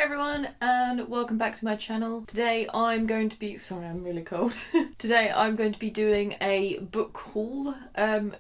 everyone and welcome back to my channel. Today I'm going to be, sorry I'm really cold. Today I'm going to be doing a book haul.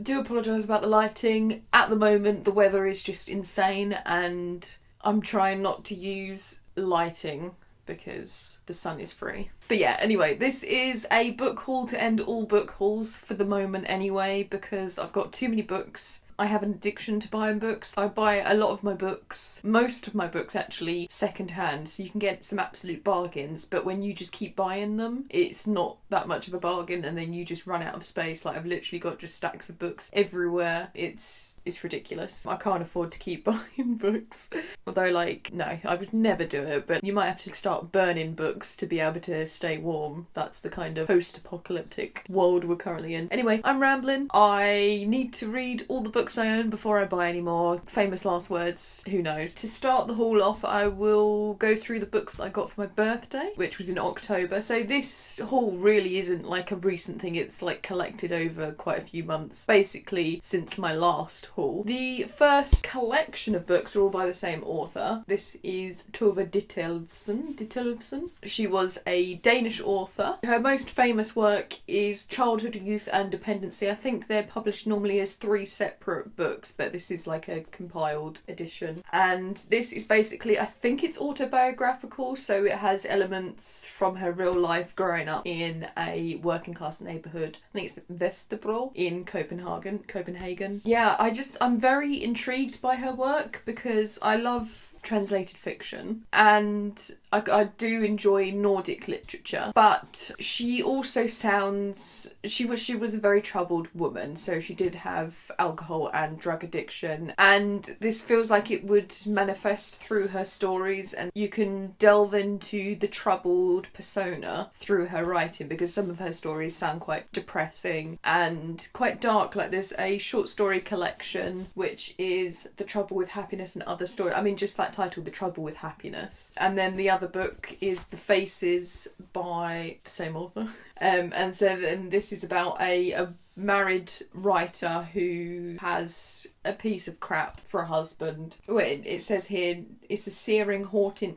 Do apologise about the lighting. At the moment the weather is just insane and I'm trying not to use lighting because the sun is free. But yeah, anyway, this is a book haul to end all book hauls for the moment anyway, because I've got too many books. I have an addiction to buying books. I buy a lot of my books, most of my books actually, second-hand, so you can get some absolute bargains, but when you just keep buying them, it's not that much of a bargain and then you just run out of space. Like, I've literally got just stacks of books everywhere. It's ridiculous. I can't afford to keep buying books. Although, like, no, I would never do it, but you might have to start burning books to be able to stay warm. That's the kind of post-apocalyptic world we're currently in. Anyway, I'm rambling. I need to read all the books I own before I buy any more. Famous last words, who knows. To start the haul off, I will go through the books that I got for my birthday, which was in October. So this haul really isn't like a recent thing, it's like collected over quite a few months, basically since my last haul. The first collection of books are all by the same author. This is Tove Ditlevsen. She was a Danish author. Her most famous work is Childhood, Youth and Dependency. I think they're published normally as 3 separate books, but this is like a compiled edition. And this is basically, I think it's autobiographical, so it has elements from her real life growing up in a working class neighbourhood. I think it's Vesterbro in Copenhagen. Yeah, I'm very intrigued by her work because I love translated fiction and I do enjoy Nordic literature, but she also sounds, she was a very troubled woman, so she did have alcohol and drug addiction, and this feels like it would manifest through her stories, and you can delve into the troubled persona through her writing because some of her stories sound quite depressing and quite dark. Like there's a short story collection which is The Trouble with Happiness and Other Stories. I mean, just that title, The Trouble with Happiness. And then the other book is The Faces by the same author. And so then this is about a married writer who has a piece of crap for a husband. Well, it says here it's a searing, haunting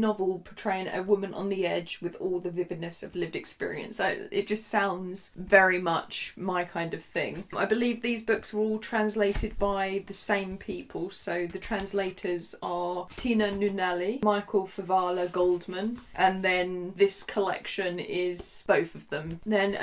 novel portraying a woman on the edge with all the vividness of lived experience. It just sounds very much my kind of thing. I believe these books were all translated by the same people. So the translators are Tina Nunali, Michael Favala Goldman, and then this collection is both of them. Then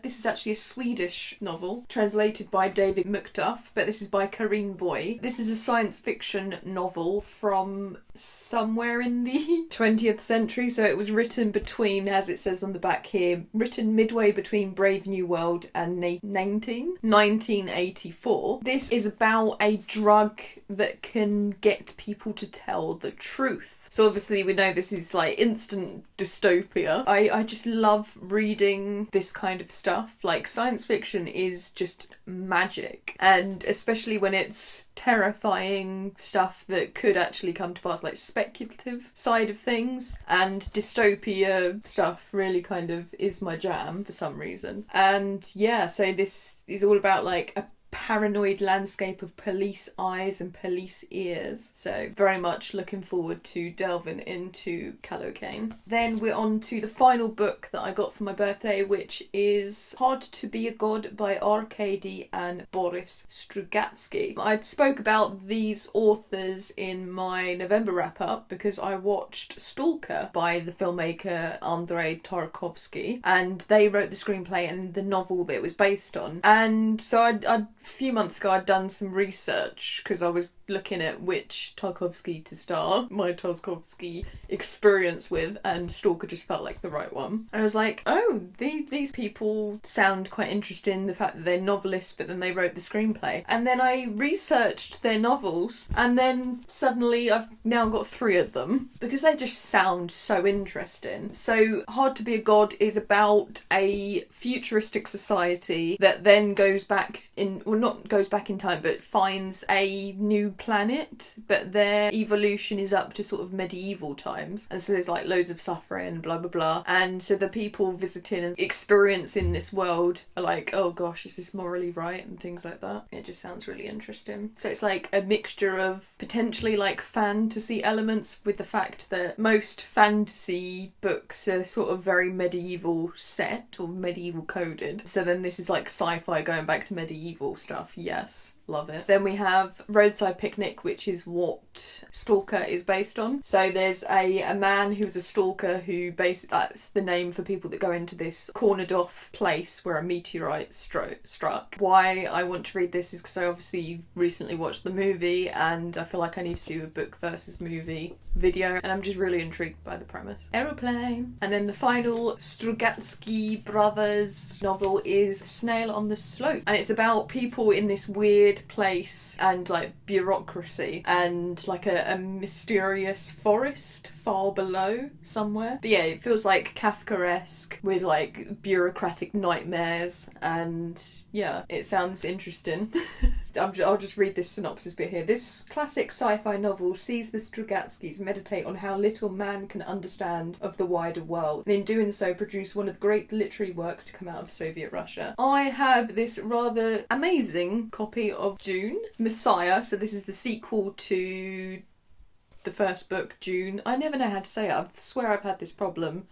this is actually a Swedish novel translated by David Macduff, but this is by Karin Boye. This is a science fiction novel from somewhere in the 20th century, so it was written between, as it says on the back here, written midway between Brave New World and 1984. This is about a drug that can get people to tell the truth. So obviously we know this is like instant dystopia. I just love reading this kind of stuff. Like, science fiction is just magic, and especially when it's terrifying stuff that could actually come to pass, like speculative side of things, and dystopia stuff really kind of is my jam for some reason. And yeah, so this is all about like a paranoid landscape of police eyes and police ears. So very much looking forward to delving into Kallocaine. Then we're on to the final book that I got for my birthday, which is Hard to Be a God by Arkady and Boris Strugatsky. I spoke about these authors in my November wrap-up because I watched Stalker by the filmmaker Andrei Tarkovsky, and they wrote the screenplay and the novel that it was based on. And so a few months ago I'd done some research because I was looking at which Tarkovsky to start my Tarkovsky experience with, and Stalker just felt like the right one. And I was like, oh, these people sound quite interesting, the fact that they're novelists but then they wrote the screenplay. And then I researched their novels, and then suddenly I've now got 3 of them because they just sound so interesting. So Hard to Be a God is about a futuristic society that then goes back in, well, not goes back in time, but finds a new planet, but their evolution is up to sort of medieval times. And so there's like loads of suffering, blah, blah, blah. And so the people visiting and experiencing this world are like, oh gosh, is this morally right? And things like that. It just sounds really interesting. So it's like a mixture of potentially like fantasy elements with the fact that most fantasy books are sort of very medieval set or medieval coded. So then this is like sci-fi going back to medieval stuff. Yes. Love it. Then we have Roadside Picnic, which is what Stalker is based on. So there's a man who's a stalker who basically, that's the name for people that go into this cornered off place where a meteorite struck. Why I want to read this is because I obviously recently watched the movie and I feel like I need to do a book versus movie video, and I'm just really intrigued by the premise. Aeroplane. And then the final Strugatsky brothers novel is Snail on the Slope, and it's about people in this weird place and like bureaucracy and like a mysterious forest far below somewhere. But yeah, it feels like Kafkaesque with like bureaucratic nightmares, and yeah, it sounds interesting. I'll just read this synopsis bit here. This classic sci-fi novel sees the Strugatskys meditate on how little man can understand of the wider world, and in doing so produce one of the great literary works to come out of Soviet Russia. I have this rather amazing copy of Dune, Messiah, so this is the sequel to the first book, Dune. I never know how to say it. I swear I've had this problem.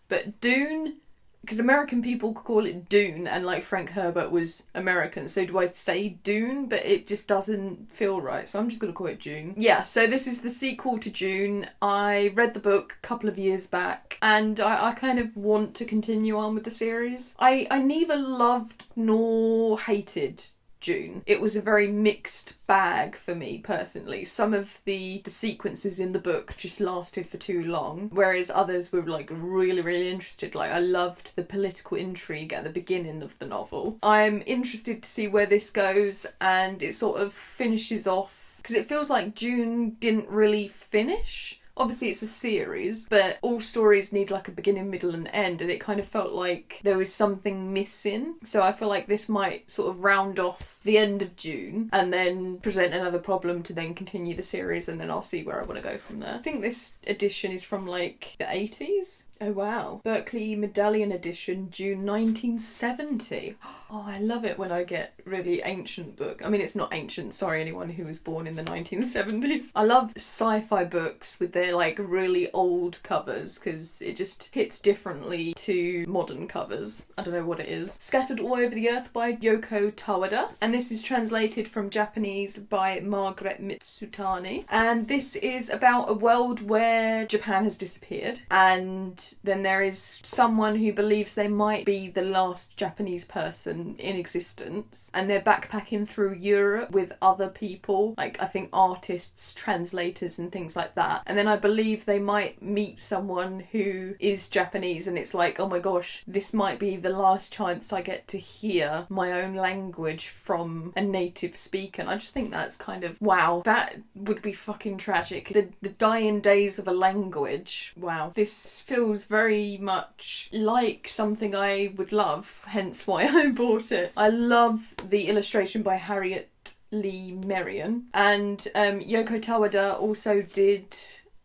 But Dune, because American people call it Dune, and like Frank Herbert was American, so do I say Dune? But it just doesn't feel right, so I'm just going to call it Dune. Yeah, so this is the sequel to Dune. I read the book a couple of years back, and I kind of want to continue on with the series. I neither loved nor hated Dune. It was a very mixed bag for me personally. Some of the sequences in the book just lasted for too long, whereas others were like really, really interested. Like I loved the political intrigue at the beginning of the novel. I'm interested to see where this goes, and it sort of finishes off, because it feels like Dune didn't really finish. Obviously it's a series, but all stories need like a beginning, middle and end, and it kind of felt like there was something missing. So I feel like this might sort of round off the end of Dune and then present another problem to then continue the series, and then I'll see where I want to go from there. I think this edition is from like the 80s. Oh wow. Berkeley Medallion Edition, June 1970. Oh, I love it when I get really ancient book. I mean, it's not ancient, sorry anyone who was born in the 1970s. I love sci-fi books with their like really old covers, because it just hits differently to modern covers. I don't know what it is. Scattered All Over the Earth by Yoko Tawada, and this is translated from Japanese by Margaret Mitsutani. And this is about a world where Japan has disappeared, and then there is someone who believes they might be the last Japanese person in existence, and they're backpacking through Europe with other people, like I think artists, translators and things like that. And then I believe they might meet someone who is Japanese, and it's like, oh my gosh, this might be the last chance I get to hear my own language from a native speaker. And I just think that's kind of, wow, that would be fucking tragic. The dying days of a language. Wow. This feels very much like something I would love, hence why I bought it. I love the illustration by Harriet Lee Merriam, and Yoko Tawada also did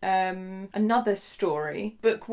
another story, book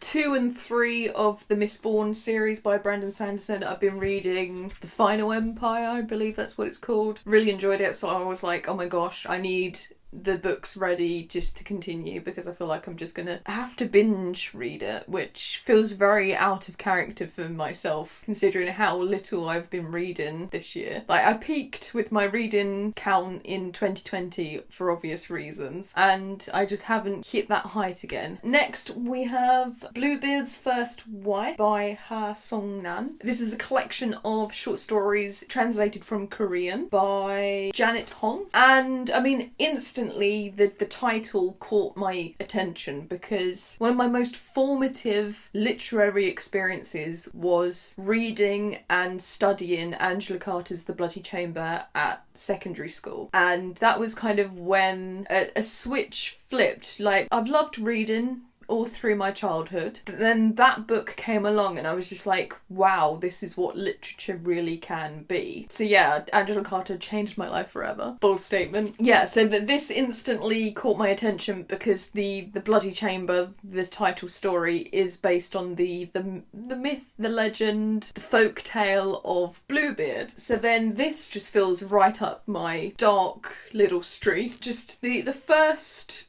2 and 3 of the Mistborn series by Brandon Sanderson. I've been reading The Final Empire, I believe that's what it's called. Really enjoyed it, so I was like, oh my gosh, I need the books ready just to continue, because I feel like I'm just gonna have to binge read it, which feels very out of character for myself considering how little I've been reading this year. Like I peaked with my reading count in 2020 for obvious reasons, and I just haven't hit that height again. Next we have Bluebeard's First Wife by Ha Song-nan. This is a collection of short stories translated from Korean by Janet Hong, and I mean instantly the title caught my attention, because one of my most formative literary experiences was reading and studying Angela Carter's The Bloody Chamber at secondary school, and that was kind of when a switch flipped. Like I've loved reading all through my childhood. But then that book came along and I was just like, wow, this is what literature really can be. So yeah, Angela Carter changed my life forever. Bold statement. Yeah, so this instantly caught my attention because the Bloody Chamber, the title story, is based on the myth, the legend, the folk tale of Bluebeard. So then this just feels right up my dark little street. Just the first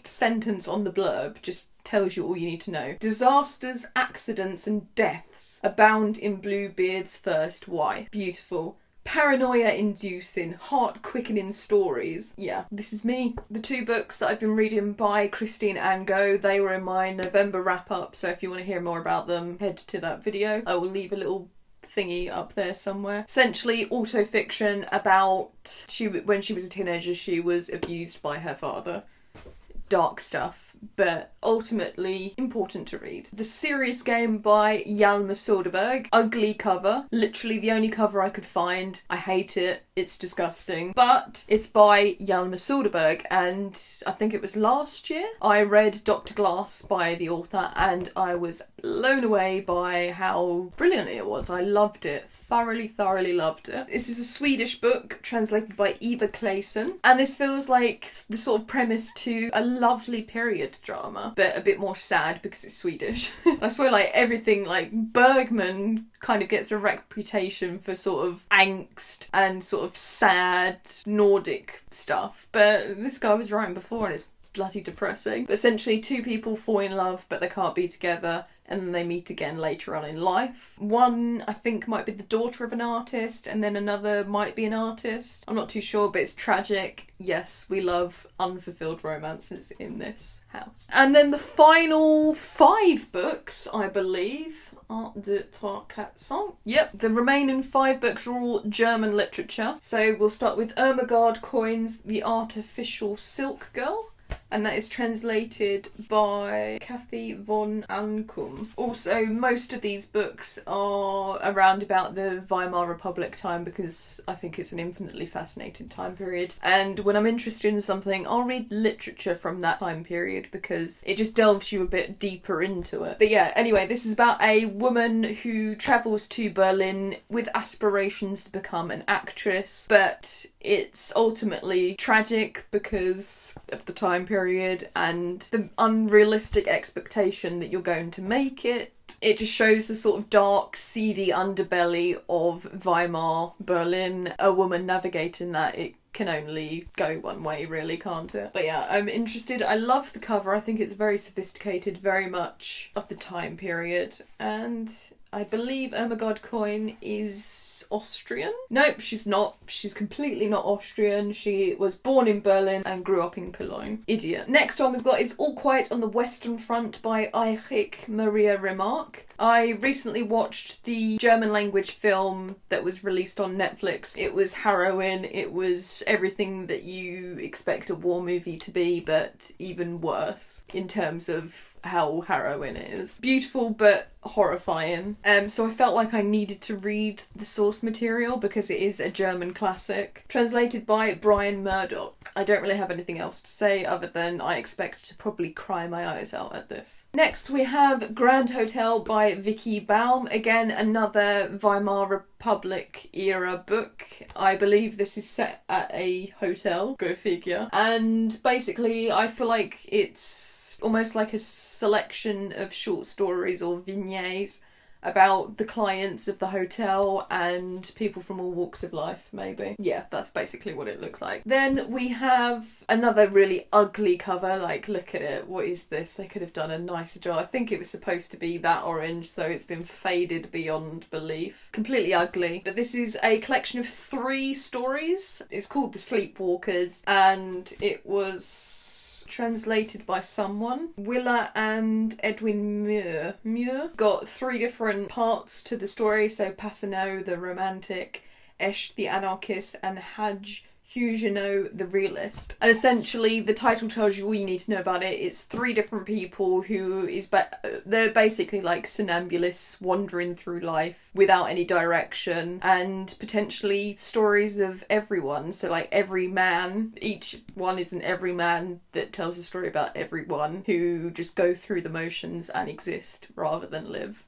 sentence on the blurb just tells you all you need to know. Disasters, accidents and deaths abound in Bluebeard's first wife. Beautiful. Paranoia-inducing, heart-quickening stories. Yeah, this is me. The 2 books that I've been reading by Christine Angot, they were in my November wrap-up, so if you want to hear more about them, head to that video. I will leave a little thingy up there somewhere. Essentially autofiction about when she was a teenager, she was abused by her father. Dark stuff, but ultimately important to read. The Serious Game by Hjalmar Soderberg. Ugly cover. Literally the only cover I could find. I hate it. It's disgusting. But it's by Hjalmar Soderberg, and I think it was last year I read Dr. Glass by the author and I was blown away by how brilliant it was. I loved it. Thoroughly loved it. This is a Swedish book translated by Eva Claesson, and this feels like the sort of premise to a lovely period drama, but a bit more sad because it's Swedish. I swear, like, everything, like, Bergman kind of gets a reputation for sort of angst and sort of sad Nordic stuff, but this guy was writing before and it's bloody depressing. But essentially 2 people fall in love but they can't be together, and then they meet again later on in life. One, I think, might be the daughter of an artist, and then another might be an artist. I'm not too sure, but it's tragic. Yes, we love unfulfilled romances in this house. And then the final 5 books, I believe. 1, 2, 3, 4, 5. Yep, the remaining 5 books are all German literature. So we'll start with Ermengarde Coin's The Artificial Silk Girl, and that is translated by Kathy von Ankum. Also, most of these books are around about the Weimar Republic time because I think it's an infinitely fascinating time period. And when I'm interested in something, I'll read literature from that time period because it just delves you a bit deeper into it. But yeah, anyway, this is about a woman who travels to Berlin with aspirations to become an actress, but it's ultimately tragic because of the time period and the unrealistic expectation that you're going to make it. It just shows the sort of dark, seedy underbelly of Weimar Berlin. A woman navigating that, it can only go one way, really, can't it? But yeah, I'm interested. I love the cover. I think it's very sophisticated, very much of the time period, and I believe Ermengarde Coin is Austrian. Nope, she's not. She's completely not Austrian. She was born in Berlin and grew up in Cologne. Idiot. Next one we've got is All Quiet on the Western Front by Erich Maria Remarque. I recently watched the German language film that was released on Netflix. It was harrowing. It was everything that you expect a war movie to be, but even worse in terms of how harrowing it is. Beautiful but horrifying. So I felt like I needed to read the source material because it is a German classic. Translated by Brian Murdoch. I don't really have anything else to say other than I expect to probably cry my eyes out at this. Next we have Grand Hotel by Vicky Baum. Again, another Weimar Republic era book. I believe this is set at a hotel. Go figure. And basically I feel like it's almost like a selection of short stories or vignettes about the clients of the hotel and people from all walks of life, maybe. Yeah, that's basically what it looks like. Then we have another really ugly cover. Like, look at it. What is this? They could have done a nicer job. I think it was supposed to be that orange, so it's been faded beyond belief. Completely ugly. But this is a collection of 3 stories. It's called The Sleepwalkers, and it was translated by someone. Willa and Edwin Muir got 3 different parts to the story. So Passano, the romantic, Esh, the anarchist, and Haj, Huguenot the Realist. And essentially the title tells you all you need to know about it. It's three different people who they're basically like somnambulists wandering through life without any direction, and potentially stories of everyone. So like every man, each one is an everyman that tells a story about everyone who just go through the motions and exist rather than live.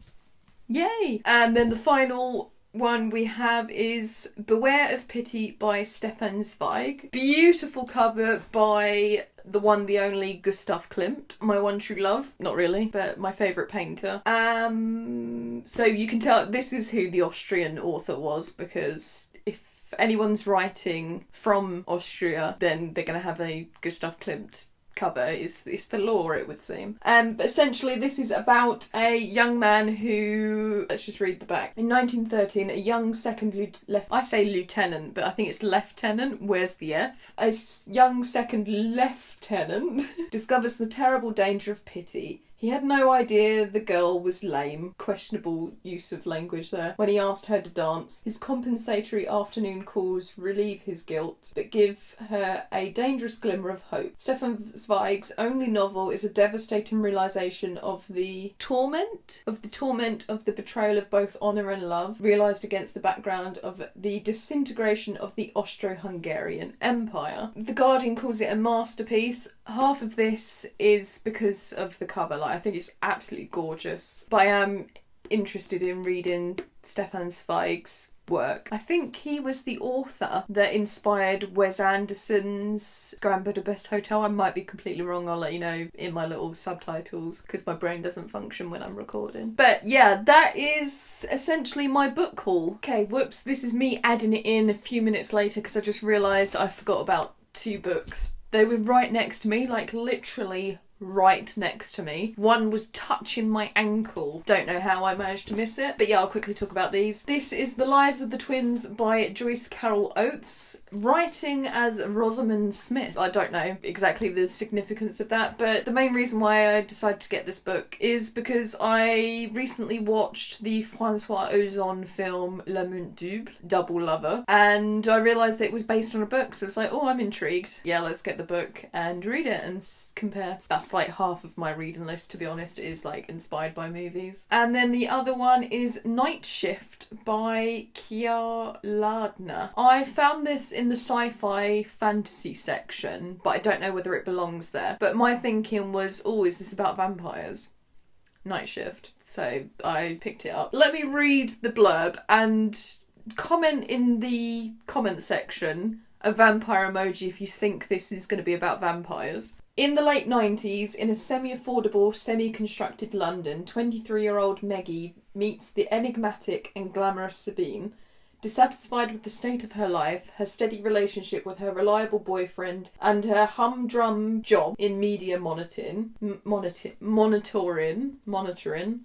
Yay! And then the final one we have is Beware of Pity by Stefan Zweig. Beautiful cover by the one, the only Gustav Klimt, my one true love. Not really, but my favourite painter. So you can tell this is who the Austrian author was, because if anyone's writing from Austria, then they're going to have a Gustav Klimt cover. It's the law, it would seem. But essentially this is about a young man who, let's just read the back. In 1913, a young I say lieutenant, but I think it's lieutenant, where's the F? A young second lieutenant discovers the terrible danger of pity. He had no idea the girl was lame, questionable use of language there, when he asked her to dance. His compensatory afternoon calls relieve his guilt, but give her a dangerous glimmer of hope. Stefan Zweig's only novel is a devastating realisation of the torment of the betrayal of both honour and love, realised against the background of the disintegration of the Austro-Hungarian Empire. The Guardian calls it a masterpiece. Half of this is because of the cover. I think it's absolutely gorgeous. But I am interested in reading Stefan Zweig's work. I think he was the author that inspired Wes Anderson's Grand Budapest Hotel. I might be completely wrong. I'll let you know in my little subtitles because my brain doesn't function when I'm recording. But yeah, that is essentially my book haul. Okay, whoops. This is me adding it in a few minutes later because I just realised I forgot about 2 books. They were right next to me, like literally right next to me. One was touching my ankle. Don't know how I managed to miss it, but yeah, I'll quickly talk about these. This is The Lives of the Twins by Joyce Carol Oates, writing as Rosamund Smith. I don't know exactly the significance of that, but the main reason why I decided to get this book is because I recently watched the François Ozon film Le Monde Double, Double Lover, and I realised that it was based on a book, so I was like, oh, I'm intrigued. Yeah, let's get the book and read it and compare. That's like half of my reading list, to be honest, is like inspired by movies. And then the other one is Night Shift by Kia Lardner. I found this in the sci-fi fantasy section, but I don't know whether it belongs there. But my thinking was, oh, is this about vampires? Night Shift. So I picked it up. Let me read the blurb and comment in the comment section a vampire emoji if you think this is going to be about vampires. In the late 90s, in a semi-affordable, semi-constructed London, 23-year-old Meggie meets the enigmatic and glamorous Sabine. Dissatisfied with the state of her life, her steady relationship with her reliable boyfriend, and her humdrum job in media monitoring,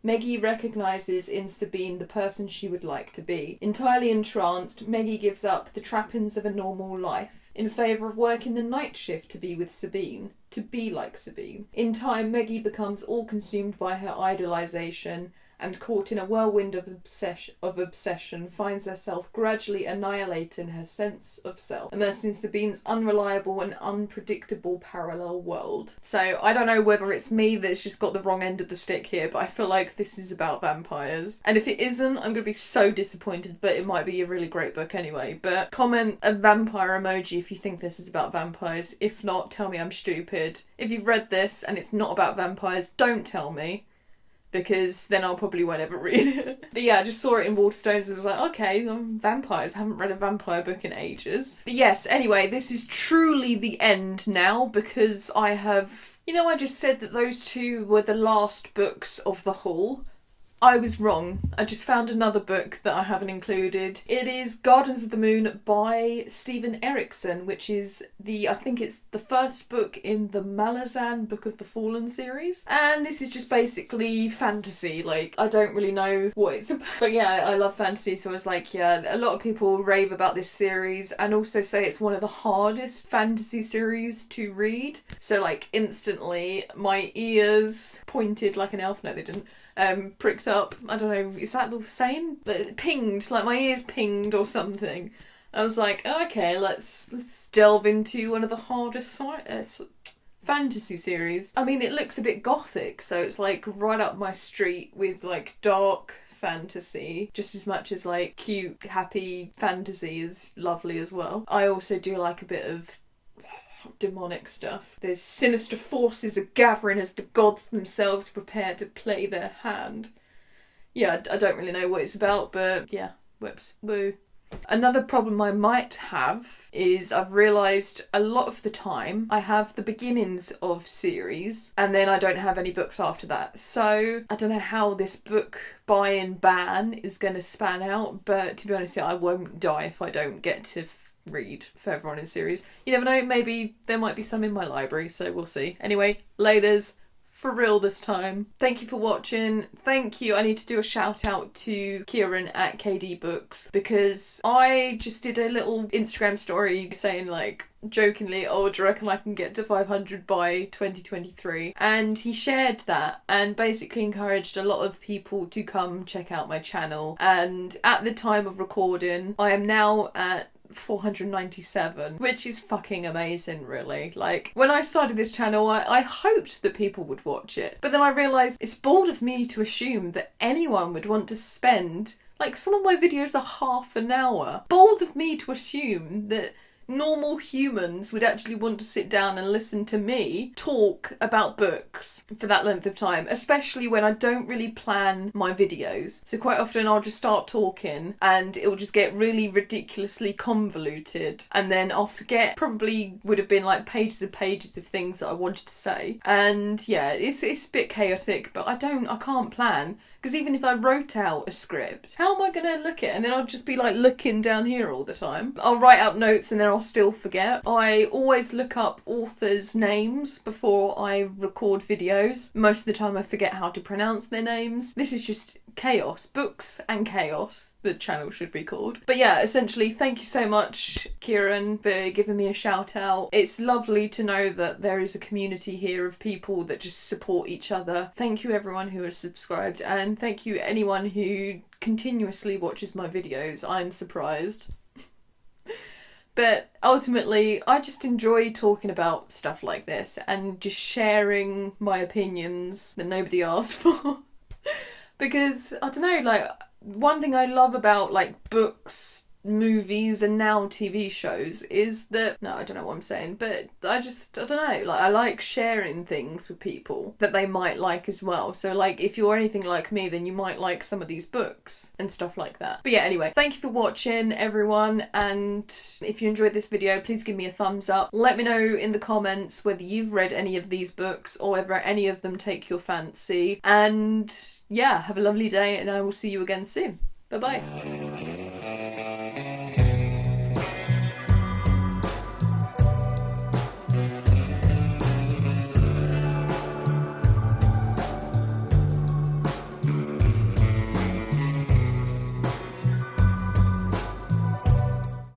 Meggie recognises in Sabine the person she would like to be. Entirely entranced, Meggie gives up the trappings of a normal life in favour of working the night shift to be with Sabine, to be like Sabine. In time, Meggie becomes all consumed by her idolisation and, caught in a whirlwind of obsession, finds herself gradually annihilating her sense of self, immersed in Sabine's unreliable and unpredictable parallel world. So I don't know whether it's me that's just got the wrong end of the stick here, but I feel like this is about vampires. And if it isn't, I'm going to be so disappointed, but it might be a really great book anyway. But comment a vampire emoji if you think this is about vampires. If not, tell me I'm stupid. If you've read this and it's not about vampires, don't tell me, because then I'll probably won't ever read it. But yeah, I just saw it in Waterstones and was like, okay, vampires. I haven't read a vampire book in ages. But yes, anyway, this is truly the end now, because I have... You know, I just said that those 2 were the last books of the haul. I was wrong. I just found another book that I haven't included. It is Gardens of the Moon by Stephen Erickson, which is I think it's the first book in the Malazan Book of the Fallen series. And this is just basically fantasy. Like, I don't really know what it's about. But yeah, I love fantasy, so I was like, yeah, a lot of people rave about this series and also say it's one of the hardest fantasy series to read. So like, instantly, my ears pointed like an elf. No, they didn't. Pricked up. I don't know, is that the saying? But pinged, like my ears pinged or something. I was like, okay, let's delve into one of the hardest fantasy series. I mean, it looks a bit gothic, so it's like right up my street with like dark fantasy, just as much as like cute, happy fantasy is lovely as well. I also do like a bit of demonic stuff. There's sinister forces are gathering as the gods themselves prepare to play their hand. Yeah, I don't really know what it's about, but yeah, whoops, woo. Another problem I might have is I've realised a lot of the time I have the beginnings of series and then I don't have any books after that. So I don't know how this book buy and ban is going to span out, but to be honest, I won't die if I don't get to read further on in series. You never know, maybe there might be some in my library, so we'll see. Anyway, laters. For real this time. Thank you for watching. Thank you. I need to do a shout out to Kieran at KD Books because I just did a little Instagram story saying like jokingly, oh, do you reckon I can get to 500 by 2023? And he shared that and basically encouraged a lot of people to come check out my channel. And at the time of recording, I am now at 497, which is fucking amazing, really. Like, when I started this channel, I hoped that people would watch it, but then I realised it's bold of me to assume that anyone would want to spend, like, some of my videos are half an hour. Bold of me to assume that normal humans would actually want to sit down and listen to me talk about books for that length of time, especially when I don't really plan my videos. So quite often I'll just start talking and it will just get really ridiculously convoluted and then I'll forget, probably would have been like pages and pages of things that I wanted to say. And yeah, it's a bit chaotic, but I can't plan. Because even if I wrote out a script, how am I going to look at it? And then I'll just be like looking down here all the time. I'll write out notes and then I'll still forget. I always look up authors' names before I record videos. Most of the time I forget how to pronounce their names. This is just chaos. Books and chaos, the channel should be called. But yeah, essentially, thank you so much, Kieran, for giving me a shout out. It's lovely to know that there is a community here of people that just support each other. Thank you everyone who has subscribed, and thank you anyone who continuously watches my videos. I'm surprised. But ultimately, I just enjoy talking about stuff like this and just sharing my opinions that nobody asked for. Because, I don't know, like, one thing I love about, like, books, movies, and now TV shows is that, no, I don't know what I'm saying, but I don't know, like, I like sharing things with people that they might like as well. So, like, if you're anything like me, then you might like some of these books and stuff like that. But yeah, anyway, thank you for watching, everyone, and if you enjoyed this video, please give me a thumbs up. Let me know in the comments whether you've read any of these books or whether any of them take your fancy. And yeah, have a lovely day, and I will see you again soon. Bye bye.